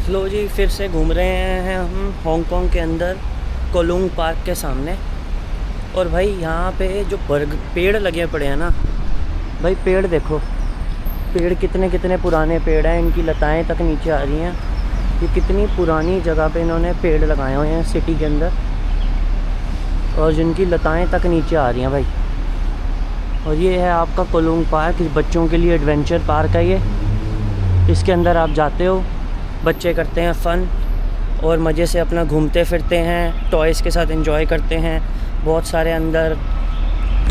लो जी, फिर से घूम रहे हैं हम हांगकांग के अंदर कोलुंग पार्क के सामने। और भाई यहाँ पे जो पेड़ लगे पड़े हैं ना भाई, पेड़ देखो, पेड़ कितने कितने पुराने पेड़ हैं, इनकी लताएं तक नीचे आ रही हैं। ये कितनी पुरानी जगह पे इन्होंने पेड़ लगाए हुए हैं सिटी के अंदर, और जिनकी लताएं तक नीचे आ रही हैं भाई। और ये है आपका कोलुंग पार्क, बच्चों के लिए एडवेंचर पार्क है ये। इसके अंदर आप जाते हो, बच्चे करते हैं फ़न और मज़े से अपना घूमते फिरते हैं, टॉयज़ के साथ एंजॉय करते हैं। बहुत सारे अंदर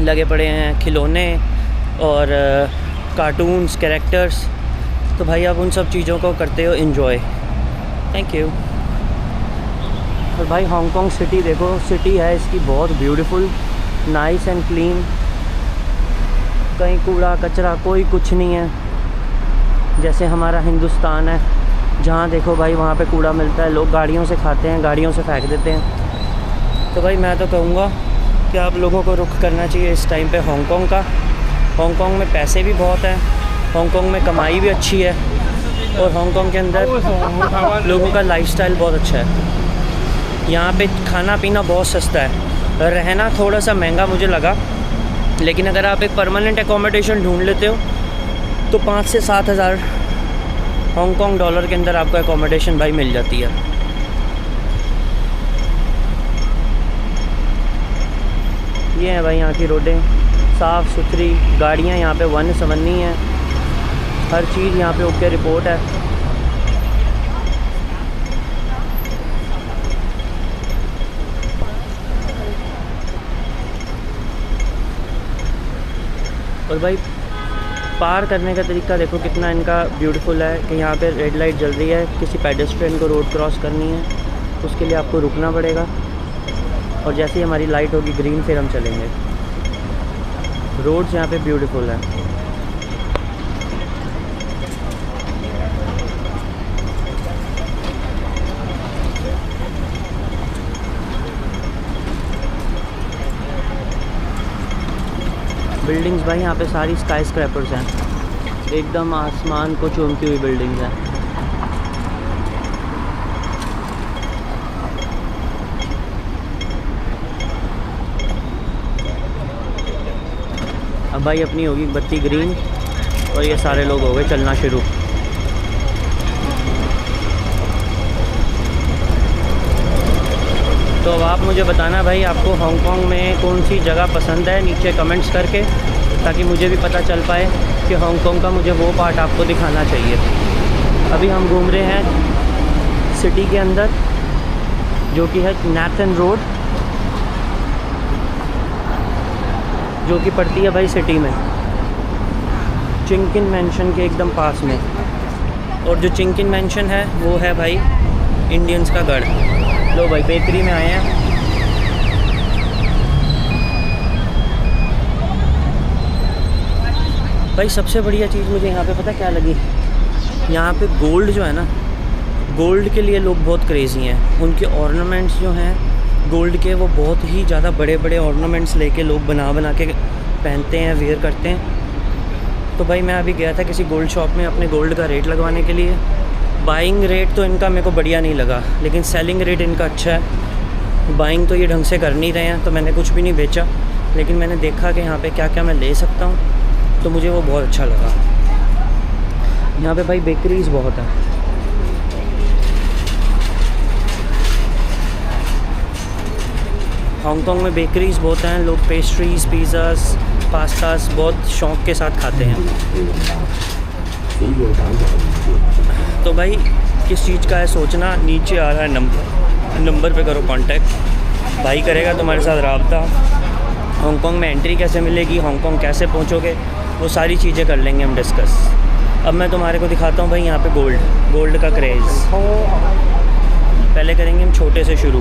लगे पड़े हैं खिलौने और कार्टून्स, कैरेक्टर्स। तो भाई आप उन सब चीज़ों को करते हो एंजॉय। Thank you. और भाई हांगकांग सिटी देखो, सिटी है इसकी बहुत ब्यूटीफुल, नाइस एंड क्लीन। कहीं कूड़ा कचरा कोई कुछ नहीं है, जैसे हमारा हिंदुस्तान है जहाँ देखो भाई वहाँ पे कूड़ा मिलता है, लोग गाड़ियों से खाते हैं, गाड़ियों से फेंक देते हैं। तो भाई मैं तो कहूँगा कि आप लोगों को रुख करना चाहिए इस टाइम पे हांगकांग का। हांगकांग में पैसे भी बहुत हैं, हांगकांग में कमाई भी अच्छी है, और हांगकांग के अंदर लोगों का लाइफस्टाइल बहुत अच्छा है। यहाँ पे खाना पीना बहुत सस्ता है, रहना थोड़ा सा महंगा मुझे लगा, लेकिन अगर आप एक परमानेंट एकोमोडेशन ढूंढ लेते हो तो 5 से 7 हज़ार हांगकांग डॉलर के अंदर आपको एकोमोडेशन भाई मिल जाती है। ये है भाई यहाँ की रोडें, साफ़ सुथरी, गाड़ियाँ यहाँ पे 1-7 हैं, हर चीज़ यहाँ पे ओके रिपोर्ट है। और भाई पार करने का तरीका देखो कितना इनका ब्यूटीफुल है कि यहाँ पे रेड लाइट जल रही है, किसी पेडेस्ट्रियन को रोड क्रॉस करनी है उसके लिए आपको रुकना पड़ेगा, और जैसे ही हमारी लाइट होगी ग्रीन फिर हम चलेंगे। रोड्स यहाँ पे ब्यूटीफुल है। बिल्डिंग्स भाई यहाँ पे सारी स्काई स्क्रैपर्स हैं, एकदम आसमान को चूमती हुई बिल्डिंग्स हैं। अब भाई अपनी होगी बत्ती ग्रीन और ये सारे लोग हो गए चलना शुरू। तो अब आप मुझे बताना भाई आपको हांगकांग में कौन सी जगह पसंद है नीचे कमेंट्स करके, ताकि मुझे भी पता चल पाए कि हांगकांग का मुझे वो पार्ट आपको दिखाना चाहिए। अभी हम घूम रहे हैं सिटी के अंदर जो कि है नैथन रोड, जो कि पड़ती है भाई सिटी में चिंकिन मैंशन के एकदम पास में। और जो चिंकिन मैंशन है वो है भाई इंडियंस का गढ़। लो भाई बेकरी में आए हैं। भाई सबसे बढ़िया चीज़ मुझे यहाँ पे पता क्या लगी, यहाँ पे गोल्ड जो है ना, गोल्ड के लिए लोग बहुत क्रेज़ी हैं। उनके ऑर्नामेंट्स जो हैं गोल्ड के, वो बहुत ही ज़्यादा बड़े बड़े ऑर्नामेंट्स लेके लोग बना के पहनते हैं, वेयर करते हैं। तो भाई मैं अभी गया था किसी गोल्ड शॉप में अपने गोल्ड का रेट लगवाने के लिए। बाइंग रेट तो इनका मेरे को बढ़िया नहीं लगा, लेकिन सेलिंग रेट इनका अच्छा है। बाइंग तो ये ढंग से कर नहीं रहे हैं, तो मैंने कुछ भी नहीं बेचा, लेकिन मैंने देखा कि यहाँ पे क्या क्या मैं ले सकता हूँ, तो मुझे वो बहुत अच्छा लगा। यहाँ पे भाई बेकरीज़ बहुत है। हांगकांग में बेकरीज़ बहुत हैं, लोग पेस्ट्रीज़, पिज़्ज़ास, पास्तास बहुत शौक़ के साथ खाते हैं। तो भाई किस चीज़ का है सोचना, नीचे आ रहा है नंबर पे करो कांटेक्ट, भाई करेगा तुम्हारे साथ रब्ता। हांगकांग में एंट्री कैसे मिलेगी, हांगकांग कैसे पहुंचोगे, वो सारी चीज़ें कर लेंगे हम डिस्कस। अब मैं तुम्हारे को दिखाता हूँ भाई यहाँ पे गोल्ड का क्रेज़। पहले करेंगे हम छोटे से शुरू।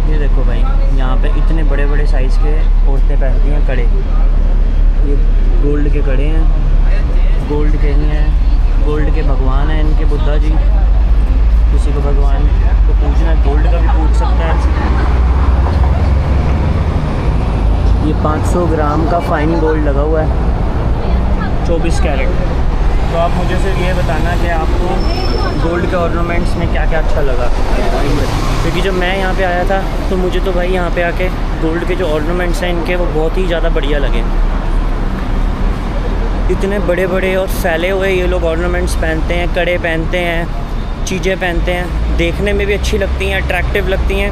ये देखो भाई यहाँ पे इतने बड़े बड़े साइज़ के औरतें पहनती हैं कड़े। ये गोल्ड के कड़े हैं, गोल्ड के ही हैं, गोल्ड के भगवान हैं इनके, बुद्धा जी। किसी को भगवान को पूछना है गोल्ड का भी पूछ 500 ग्राम का फाइन गोल्ड लगा हुआ है, 24 कैरेट। तो आप मुझे सिर्फ ये बताना कि आपको गोल्ड के ऑर्नामेंट्स में क्या क्या अच्छा लगा, क्योंकि जब मैं यहाँ पे आया था तो मुझे तो भाई यहाँ पे आके गोल्ड के जो ऑर्नामेंट्स हैं इनके वो बहुत ही ज़्यादा बढ़िया लगे। इतने बड़े बड़े और फैले हुए ये लोग ऑर्नामेंट्स पहनते हैं, कड़े पहनते हैं, चीज़ें पहनते हैं, देखने में भी अच्छी लगती हैं, अट्रैक्टिव लगती हैं,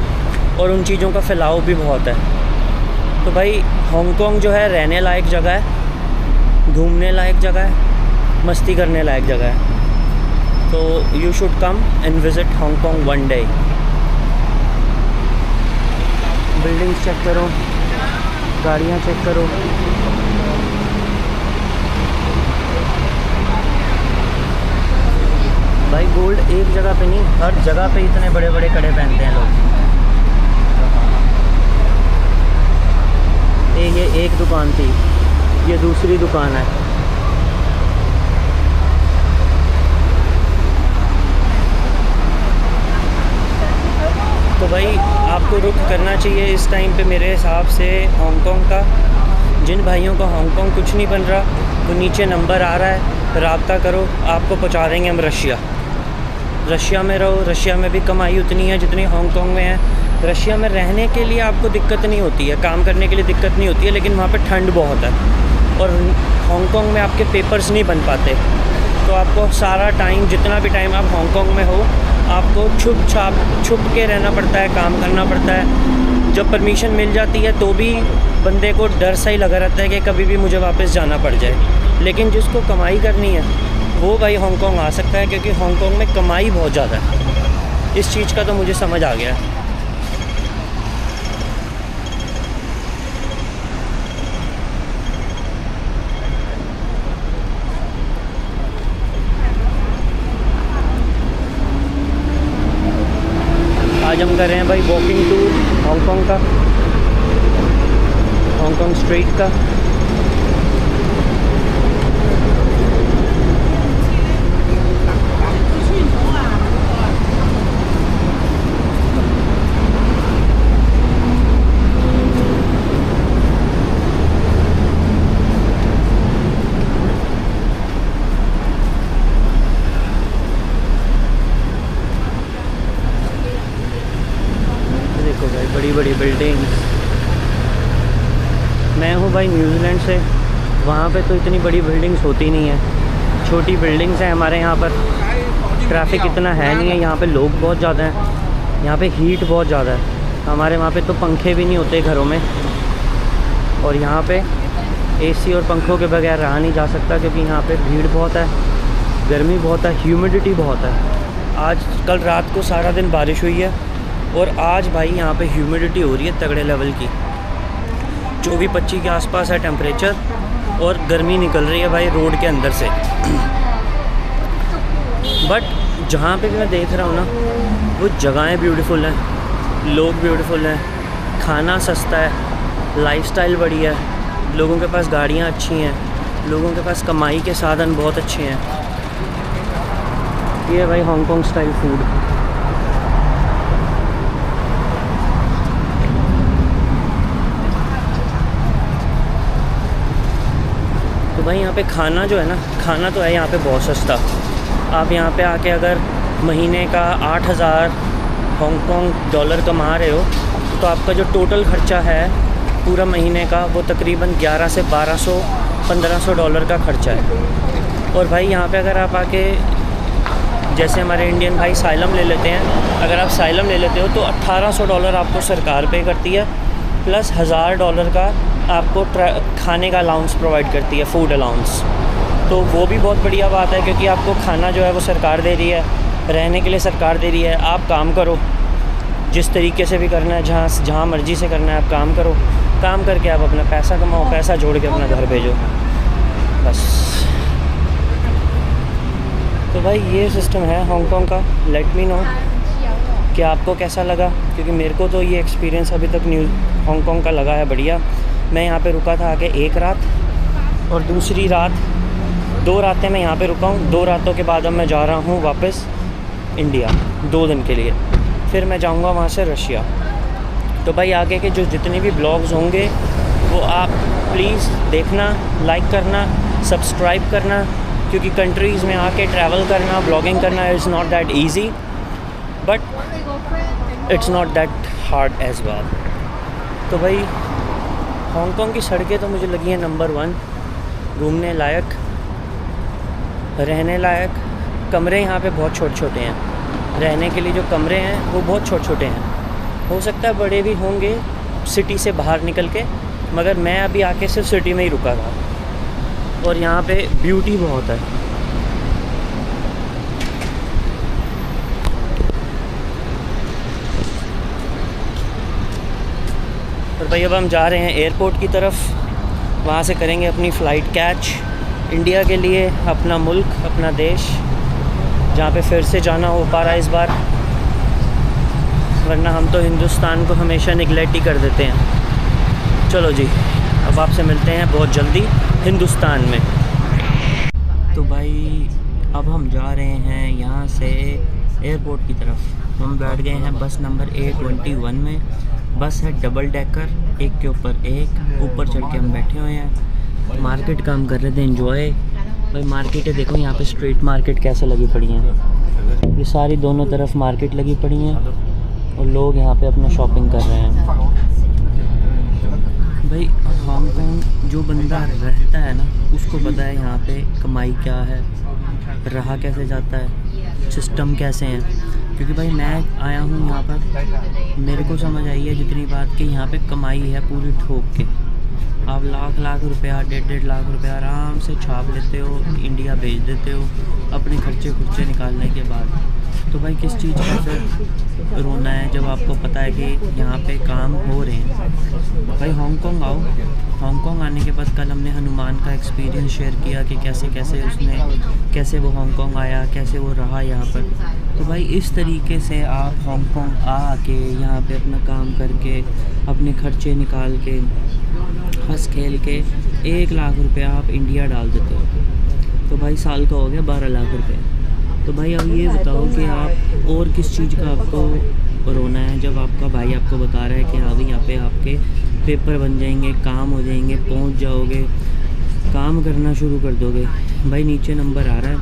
और उन चीज़ों का फैलाव भी बहुत है। तो भाई हांगकांग जो है रहने लायक जगह है, घूमने लायक जगह है, मस्ती करने लायक जगह है। तो you should come and visit Hong Kong one day. Buildings check करो, गाड़ियाँ चेक करो। भाई गोल्ड एक जगह पे नहीं, हर जगह पे इतने बड़े बड़े कड़े पहनते हैं लोग। ये एक दुकान थी, ये दूसरी दुकान है। तो भाई आपको रुक करना चाहिए इस टाइम पे मेरे हिसाब से हांगकांग का। जिन भाइयों का हांगकांग कुछ नहीं बन रहा, तो नीचे नंबर आ रहा है, राब्ता करो, आपको पहुंचा देंगे हम रशिया में रहो। रशिया में भी कमाई उतनी है जितनी हांगकांग में है। रशिया में रहने के लिए आपको दिक्कत नहीं होती है, काम करने के लिए दिक्कत नहीं होती है, लेकिन वहाँ पे ठंड बहुत है और हांगकांग में आपके पेपर्स नहीं बन पाते। तो आपको सारा टाइम, जितना भी टाइम आप हांगकांग में हो, आपको छुप के रहना पड़ता है, काम करना पड़ता है। जब परमिशन मिल जाती है तो भी बंदे को डर सा ही लगा रहता है कि कभी भी मुझे वापस जाना पड़ जाए। लेकिन जिसको कमाई करनी है वो भाई हांगकांग आ सकता है, क्योंकि हांगकांग में कमाई बहुत ज़्यादा है। इस चीज़ का तो मुझे समझ आ गया है। आज हम कर रहे हैं भाई वॉकिंग टूर हांगकांग का, हांगकांग स्ट्रीट का। बड़ी बड़ी बिल्डिंग्स। मैं हूँ भाई न्यूजीलैंड से, वहाँ पे तो इतनी बड़ी बिल्डिंग्स होती नहीं है, छोटी बिल्डिंग्स हैं। हमारे यहाँ पर ट्रैफिक इतना है नहीं है, यहाँ पे लोग बहुत ज़्यादा हैं, यहाँ पे हीट बहुत ज़्यादा है। हमारे वहाँ पे तो पंखे भी नहीं होते घरों में, और यहाँ पे एसी और पंखों के बगैर रहा नहीं जा सकता, क्योंकि यहाँ पे भीड़ बहुत है, गर्मी बहुत है, ह्यूमिडिटी बहुत है। आज कल रात को सारा दिन बारिश हुई है, और आज भाई यहाँ पे ह्यूमिडिटी हो रही है तगड़े लेवल की, 24-25 के आसपास है टेम्परेचर, और गर्मी निकल रही है भाई रोड के अंदर से। बट जहाँ पे भी मैं देख रहा हूँ ना, वो जगहें ब्यूटीफुल हैं, लोग ब्यूटीफुल हैं, खाना सस्ता है, लाइफस्टाइल बढ़िया है, लोगों के पास गाड़ियाँ अच्छी हैं, लोगों के पास कमाई के साधन बहुत अच्छे हैं। ये है भाई हांगकांग स्टाइल फूड। तो भाई यहाँ पे खाना जो है ना, खाना तो है यहाँ पे बहुत सस्ता। आप यहाँ पे आके अगर महीने का 8,000 हांगकांग डॉलर कमा रहे हो, तो आपका जो टोटल खर्चा है पूरा महीने का, वो तकरीबन 11 से 1200-1500 डॉलर का खर्चा है। और भाई यहाँ पे अगर आप आके, जैसे हमारे इंडियन भाई साइलम ले लेते हैं, अगर आप साइलम ले लेते हो तो 1800 डॉलर आपको सरकार पे करती है, प्लस 1000 डॉलर का आपको खाने का अलाउंस प्रोवाइड करती है, फूड अलाउंस। तो वो भी बहुत बढ़िया बात है, क्योंकि आपको खाना जो है वो सरकार दे रही है, रहने के लिए सरकार दे रही है। आप काम करो, जिस तरीके से भी करना है, जहाँ मर्ज़ी से करना है आप काम करो, काम करके आप अपना पैसा कमाओ, पैसा जोड़ के अपना घर भेजो, बस। तो भाई ये सिस्टम है हांगकांग का। लेट मी नो कि आपको कैसा लगा, क्योंकि मेरे को तो ये एक्सपीरियंस अभी तक हांगकांग का लगा है बढ़िया। मैं यहाँ पे रुका था आगे एक रात, और दूसरी रात, 2 रातें मैं यहाँ पे रुका हूँ। 2 रातों के बाद अब मैं जा रहा हूँ वापस इंडिया 2 दिन के लिए, फिर मैं जाऊँगा वहाँ से रशिया। तो भाई आगे के जो जितने भी ब्लॉग्स होंगे वो आप प्लीज़ देखना, लाइक करना, सब्सक्राइब करना, क्योंकि कंट्रीज़ में आके ट्रैवल करना, ब्लॉगिंग करना is not that easy, but it's not that hard as well. तो भाई हांगकांग की सड़कें तो मुझे लगी हैं नंबर 1, घूमने लायक, रहने लायक। कमरे यहाँ पे बहुत छोटे छोटे हैं, रहने के लिए जो कमरे हैं वो बहुत छोटे छोटे हैं। हो सकता है बड़े भी होंगे सिटी से बाहर निकल के, मगर मैं अभी आके सिर्फ सिटी में ही रुका था। और यहाँ पे ब्यूटी बहुत है। और भाई अब हम जा रहे हैं एयरपोर्ट की तरफ, वहाँ से करेंगे अपनी फ़्लाइट कैच इंडिया के लिए, अपना मुल्क, अपना देश, जहाँ पे फिर से जाना हो पा रहा है इस बार, वरना हम तो हिंदुस्तान को हमेशा निगलेक्ट ही कर देते हैं। चलो जी, अब आपसे मिलते हैं बहुत जल्दी हिंदुस्तान में। तो भाई अब हम जा रहे हैं यहाँ से एयरपोर्ट की तरफ। हम बैठ गए हैं बस नंबर A21 में। बस है डबल डेकर, एक के ऊपर एक, ऊपर चढ़ के हम बैठे हुए हैं। मार्केट का हम कर रहे थे एंजॉय। भाई मार्केट है, देखो यहाँ पे स्ट्रीट मार्केट कैसे लगी पड़ी हैं। ये सारी दोनों तरफ मार्केट लगी पड़ी हैं और लोग यहाँ पे अपना शॉपिंग कर रहे हैं। भाई हांगकांग जो बंदा रहता है ना, उसको पता है यहाँ पे कमाई क्या है, रहा कैसे जाता है, सिस्टम कैसे हैं। क्योंकि भाई मैं आया हूँ यहाँ पर, मेरे को समझ आई है जितनी बात कि यहाँ पे कमाई है पूरी ठोक के। आप लाख रुपया, 1.5 लाख रुपया आराम से छाप लेते हो, इंडिया भेज देते हो अपने खर्चे निकालने के बाद। तो भाई किस चीज़ का फिर रोना है जब आपको पता है कि यहाँ पे काम हो रहे हैं। भाई हांगकांग आओ। हांगकांग आने के बाद कल हमने हनुमान का एक्सपीरियंस शेयर किया कि कैसे वो हांगकांग आया, कैसे वो रहा यहाँ पर। तो भाई इस तरीके से आप हांगकांग आके यहाँ पे अपना काम करके, अपने खर्चे निकाल के, हंस खेल के 1 लाख रुपया आप इंडिया डाल देते हो। तो भाई साल का हो गया 12 लाख रुपये। तो भाई अब ये बताओ कि आप और किस चीज़ का आपको रोना है जब आपका भाई आपको बता रहा है कि हाँ भाई यहाँ पे आपके पेपर बन जाएंगे, काम हो जाएंगे, पहुँच जाओगे, काम करना शुरू कर दोगे। भाई नीचे नंबर आ रहा है,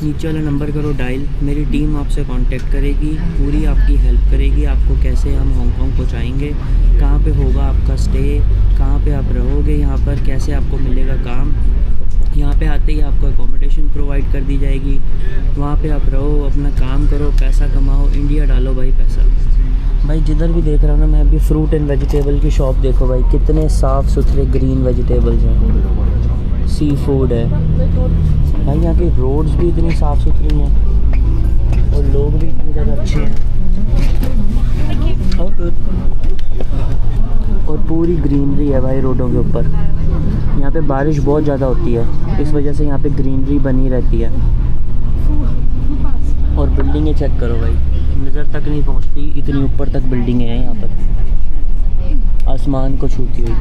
नीचे वाला नंबर करो डायल। मेरी टीम आपसे कांटेक्ट करेगी, पूरी आपकी हेल्प करेगी, आपको कैसे हम हांगकांग पहुँचाएँगे, कहाँ पे होगा आपका स्टे, कहाँ पे आप रहोगे, यहाँ पर कैसे आपको मिलेगा काम। यहाँ पे आते ही आपको अकोमोडेशन प्रोवाइड कर दी जाएगी, वहाँ पे आप रहो, अपना काम करो, पैसा कमाओ, इंडिया डालो भाई पैसा। भाई जिधर भी देख रहा हूँ ना मैं, अभी फ्रूट एंड वेजिटेबल की शॉप देखो भाई, कितने साफ़ सुथरे ग्रीन वेजिटेबल्स हैं, सी फूड है भाई। यहाँ की रोड्स भी इतनी साफ़ सुथरी हैं और लोग भी इतने ज़्यादा अच्छे हैं और पूरी ग्रीनरी है भाई रोडों के ऊपर। यहाँ पे बारिश बहुत ज़्यादा होती है, इस वजह से यहाँ पे ग्रीनरी बनी रहती है। और बिल्डिंगें चेक करो भाई, नज़र तक नहीं पहुँचती, इतनी ऊपर तक बिल्डिंगें हैं यहाँ पर, आसमान को छूती हुई।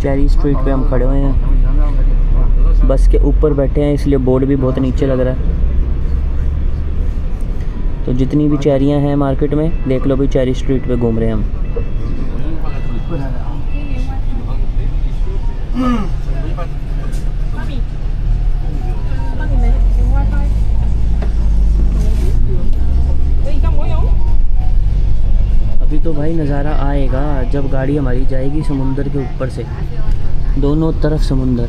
चेरी स्ट्रीट पे हम खड़े हुए हैं, बस के ऊपर बैठे हैं, इसलिए बोर्ड भी बहुत नीचे लग रहा है। तो जितनी भी चेरियां हैं मार्केट में देख लो भाई, चेरी स्ट्रीट पे घूम रहे हैं हम। अभी तो भाई नज़ारा आएगा जब गाड़ी हमारी जाएगी समुंदर के ऊपर से, दोनों तरफ समुंदर।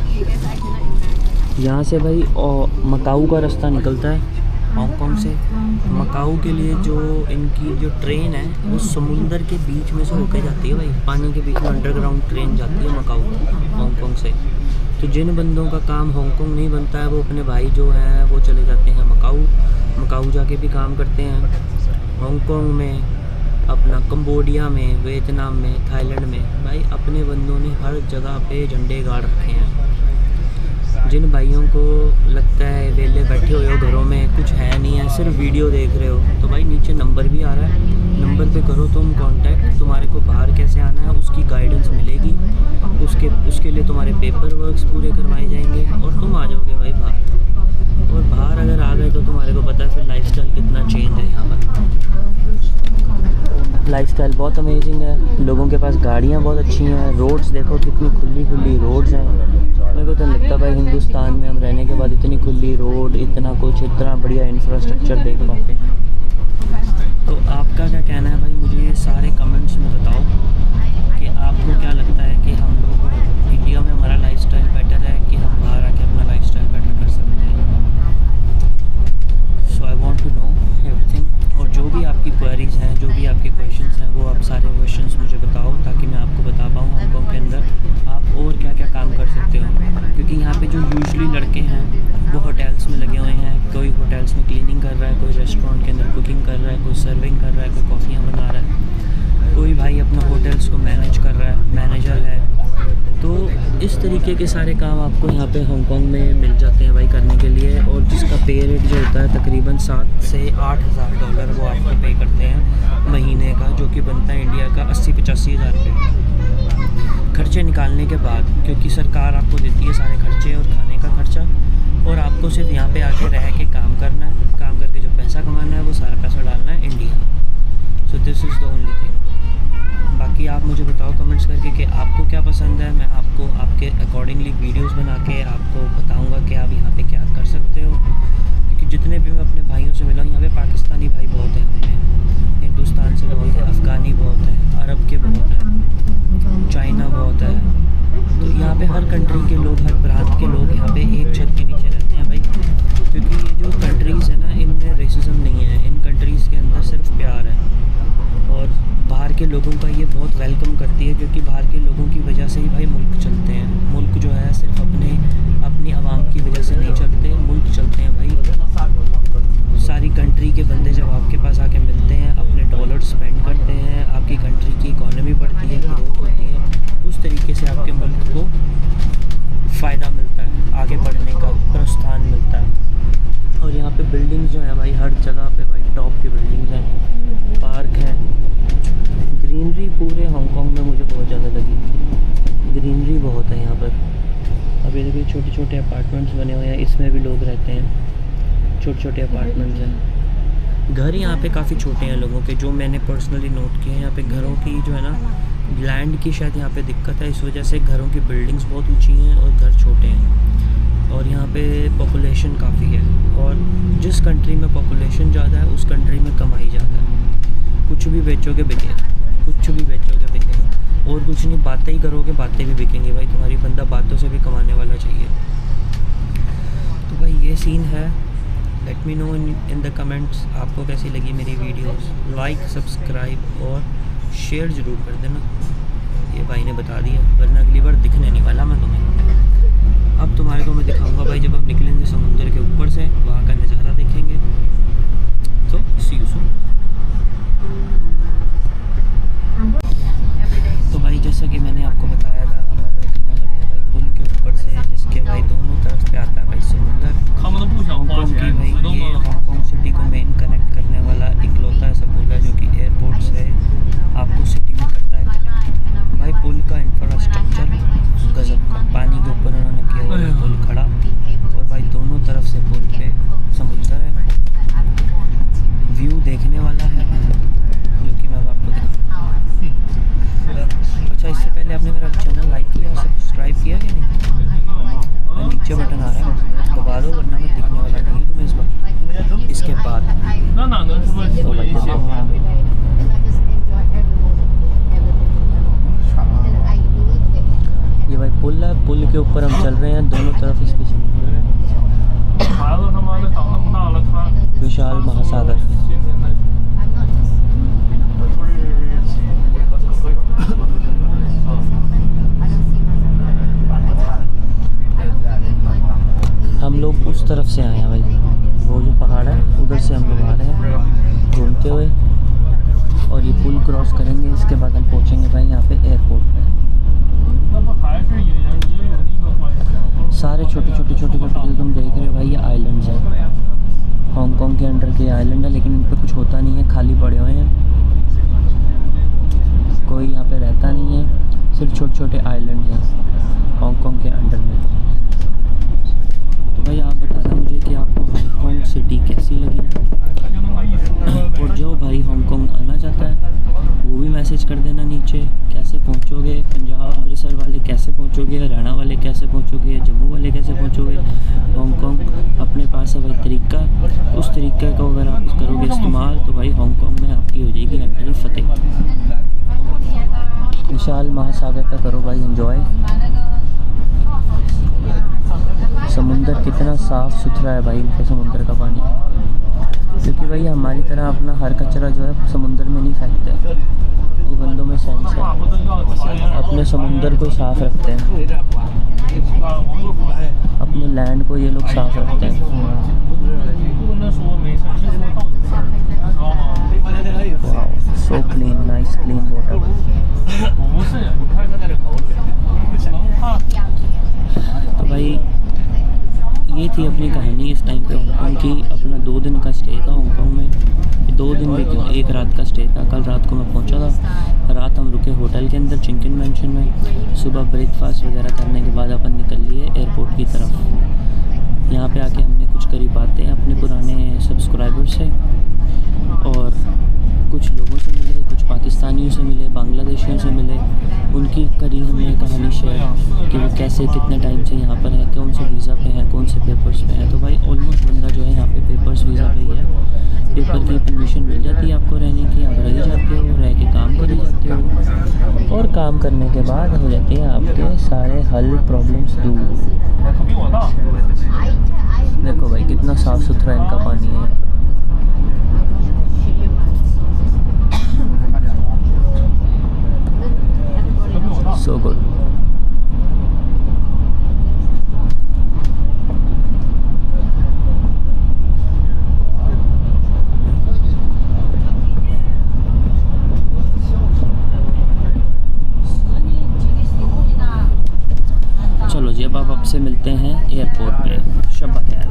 यहाँ से भाई मकाऊ का रास्ता निकलता है हांगकांग से। मकाऊ के लिए जो इनकी जो ट्रेन है वो समुंदर के बीच में से होके जाती है भाई, पानी के बीच में अंडरग्राउंड ट्रेन जाती है मकाऊ हांगकांग से। तो जिन बंदों का काम हांगकांग नहीं बनता है वो अपने भाई जो हैं वो चले जाते हैं मकाऊ जाके भी काम करते हैं। हांगकांग में, अपना कंबोडिया में, वियतनाम में, थाईलैंड में, भाई अपने बंदों ने हर जगह पे झंडे गाड़ रखे हैं। जिन भाइयों को लगता है वेले बैठे हुए हो घरों में, कुछ है नहीं है, सिर्फ वीडियो देख रहे हो, तो भाई नीचे नंबर भी आ रहा है, नंबर पे करो तुम कांटेक्ट। तुम्हारे को बाहर कैसे आना है उसकी गाइडेंस मिलेगी, उसके लिए तुम्हारे पेपर वर्क्स पूरे करवाए जाएंगे और तुम आ जाओगे भाई बाहर। और बाहर अगर आ गए तो तुम्हारे को पता है फिर लाइफस्टाइल कितना चेंज है यहाँ पर। लाइफस्टाइल बहुत अमेजिंग है, लोगों के पास गाड़ियाँ बहुत अच्छी हैं, रोड्स देखो कितनी खुली खुली रोड्स हैं। मेरे को तो लगता भाई हिंदुस्तान में हम रहने के बाद इतनी खुली रोड, इतना कुछ, इतना बढ़िया इंफ्रास्ट्रक्चर देख पाते हैं। तो आपका क्या कहना है भाई, मुझे ये सारे कमेंट्स में बताओ कि आपको क्या लगता है कि हम लोग इंडिया में हमारा लाइफस्टाइल बेटर है कि हम बाहर आके अपना लाइफस्टाइल बेटर कर सकते हैं। So I want to know everything. और जो भी आपकी क्वेरीज़ हैं, जो भी आपके क्वेश्चंस हैं, वो आप सारे क्वेश्चंस मुझे बताओ ताकि मैं आपको बता पाऊँ हांगकॉन्ग के अंदर आप और क्या क्या काम कर सकते हो। क्योंकि यहाँ पे जो यूजुअली लड़के हैं वो होटल्स में लगे हुए हैं, कोई होटल्स में क्लीनिंग कर रहा है, कोई रेस्टोरेंट के अंदर कुकिंग कर रहा है, कोई सर्विंग कर रहा है, कोई कॉफ़ियाँ बना रहा है, कोई भाई अपना होटल्स को मैनेज कर रहा है, मैनेजर है। तो इस तरीके के सारे काम आपको यहाँ पे हांगकॉन्ग में मिल जाते हैं भाई करने के लिए। और जिसका पे रेट जो होता है तकरीबन 7 से 8 हज़ार डॉलर वो आपको पे करते हैं महीने का, जो कि बनता है इंडिया का 80-85 हज़ार रुपये खर्चे निकालने के बाद। क्योंकि सरकार आपको देती है सारे खर्चे और खाने का खर्चा, और आपको सिर्फ यहाँ पे आके रह के काम करना है, काम करके जो पैसा कमाना है वो सारा पैसा डालना है India. So this is the only thing. बाकी आप मुझे बताओ कमेंट्स करके कि आपको क्या पसंद है। मैं आपको आपके अकॉर्डिंगली वीडियोस बना के आपको बताऊंगा कि आप यहाँ पे क्या कर सकते हो। क्योंकि जितने भी मैं अपने भाइयों से मिला हूँ, यहाँ पे पाकिस्तानी भाई बहुत हैं, हमें हिंदुस्तान से बहुत है, अफ़गानी बहुत है, अरब के बहुत हैं, चाइना बहुत है। तो यहाँ पे हर कंट्री के लोग, हर प्रांत के लोग यहाँ पे एक छत के नीचे रहते हैं भाई। क्योंकि ये जो कंट्रीज़ है ना, इनमें रेसिज्म नहीं है, इन कंट्रीज़ के अंदर सिर्फ प्यार है। और बाहर के लोगों का ये बहुत वेलकम करती है, क्योंकि बाहर के लोगों की वजह से ही भाई मुल्क चलते हैं। मुल्क जो है सिर्फ अपनी आवाम की वजह से नहीं चलते, मुल्क चलते हैं भाई। सारी कंट्री के बंदे जब आपके पास आके मिलते हैं, अपने डॉलर स्पेंड करते हैं, आपकी कंट्री की इकॉनमी बढ़ती है, ग्रोथ होती है, उस तरीके से आपके मुल्क को फ़ायदा मिलता है, आगे बढ़ने का प्रोत्साहन मिलता है। और यहाँ पे बिल्डिंग्स जो हैं भाई, हर जगह पे भाई टॉप की बिल्डिंग्स हैं, पार्क हैं, ग्रीनरी पूरे हांगकॉन्ग में मुझे बहुत ज़्यादा लगी। ग्रीनरी बहुत है यहाँ पर। अभी देखिए छोटे छोटे अपार्टमेंट्स बने हुए हैं, इसमें भी लोग रहते हैं, छोटे छोटे अपार्टमेंट्स हैं। घर यहाँ पे काफ़ी छोटे हैं लोगों के, जो मैंने पर्सनली नोट किए हैं। यहाँ पे घरों की जो है ना, लैंड की शायद यहाँ पे दिक्कत है, इस वजह से घरों की बिल्डिंग्स बहुत ऊँची हैं और घर छोटे हैं। और यहाँ पे पॉपुलेशन काफ़ी है, और जिस कंट्री में पॉपुलेशन ज़्यादा है उस कंट्री में कमाई ज़्यादा है। कुछ भी बेचोगे बिकेगा, कुछ भी बेचोगे बिकेगा। और कुछ नहीं, बातें ही करोगे बातें भी बिकेंगी भाई। तुम्हारी बंदा बातों से भी कमाने वाला चाहिए। तो भाई ये सीन है। Let me know in the comments आपको कैसी लगी मेरी वीडियोस। लाइक, सब्सक्राइब और शेयर ज़रूर कर देना। ये भाई ने बता दिया, वरना अगली बार दिखने नहीं वाला मैं तुम्हें। अब तुम्हारे को मैं दिखाऊंगा भाई, जब हम निकलेंगे समुंदर के ऊपर से, वहाँ का नज़ारा देखेंगे। तो सी यू सून। तो भाई जैसा कि मैंने आपको बताया था, हम अब निकलने वाले हैं भाई पुल के ऊपर से, जिसके भाई दोनों तरफ पे आता है भाई समुंदर। हांगकॉन्ग की भाई ये हांगकॉन्ग सिटी को मेन कनेक्ट करने वाला इकलौता ऐसा पुल है जो कि एयरपोर्ट से आपको सिटी में करता है कनेक्ट। भाई पुल का इंफ्रास्ट्रक्चर गजब का, पानी के ऊपर उन्होंने किया हुआ है पुल खड़ा, और भाई दोनों तरफ से पुल पे समुंदर है। व्यू देखने वाला है, जो कि मैं आपको दिखाऊंगा। अच्छा, इससे पहले आपने मेरा चैनल लाइक किया, सब्सक्राइब किया कि नहीं? नीचे बटन आ रहा है, दबा दो, वरना मैं दिखने वाला नहीं हूँ तुम्हें इस बार। इसके बाद तो भाई ये भाई पुल है, पुल के ऊपर हम चल रहे हैं, दोनों तरफ इसके समुद्र है, विशाल महासागर। हम लोग उस तरफ से आए हैं भाई, वो जो पहाड़ है उधर से हम लोग आ रहे हैं घूमते हुए, और ये पुल क्रॉस करेंगे, इसके बाद हम पहुंचेंगे भाई यहाँ पे एयरपोर्ट पे। सारे छोटे छोटे जो तुम देख रहे हो भाई, ये आइलैंड्स हैं, हांगकॉन्ग के अंडर के आइलैंड है, लेकिन इन पे कुछ होता नहीं है, खाली पड़े हुए हैं, कोई यहाँ पे रहता नहीं है, सिर्फ छोटे छोटे आइलैंड्स हैं हांगकॉन्ग के अंडर में। तो भाई आप बताना मुझे कि आपको हांगकॉन्ग सिटी कैसी लगी, और जो भाई हांगकॉन्ग आना चाहता है वो कैसे पहुँचोगे, जम्मू वाले कैसे पहुँचोगे, हांगकांग अपने पास है भाई तरीका। उस तरीके को अगर आप करोगे इस्तेमाल तो भाई हांगकांग में आपकी हो जाएगी एंट्री फतेह। विशाल महासागर का करो भाई एंजॉय। समुंदर कितना साफ़ सुथरा है भाई इनके समुंदर का पानी, क्योंकि भाई हमारी तरह अपना हर कचरा जो है समुंदर में नहीं फेंकते, ये बंदों में सेंस है, अपने समुंदर को साफ़ रखते हैं, अपने लैंड को ये लोग साफ़ रखते हैं। So clean, nice clean water. तो भाई ये थी अपनी कहानी इस टाइम पे हांगकांग की। अपना 2 दिन का स्टे था हांगकांग में, 2 दिन भी क्यों, 1 रात का स्टे था। कल रात को मैं पहुंचा था, रात हम रुके होटल के अंदर चिंकिन मेंशन में। सुबह ब्रेकफास्ट वगैरह करने के बाद अपन निकल लिए एयरपोर्ट की तरफ। यहाँ पे आके हमने कुछ करी बातें अपने पुराने सब्सक्राइबर से, और कुछ लोगों से मिले, कुछ पाकिस्तानियों से मिले, बांग्लादेशियों से मिले। उनकी करी हमने कहानी शेयर कि वो कैसे कितने टाइम से यहाँ पर है, कौन से वीज़ा पे है, कौन से पेपर्स पे है। तो भाई ऑलमोस्ट बंदा जो है यहाँ पे पेपर्स वीज़ा पे ही है। पेपर की परमिशन मिल जाती है आपको रहने की, आप रह जाते हो, रह के काम कर जाते हो, और काम करने के बाद हो जाते हैं आपके सारे हल प्रॉब्लम्स दूर। देखो भाई कितना साफ़ सुथरा इनका पानी है। So good. चलो जी, अब आप आपसे मिलते हैं एयरपोर्ट पे। शब्बा खैर।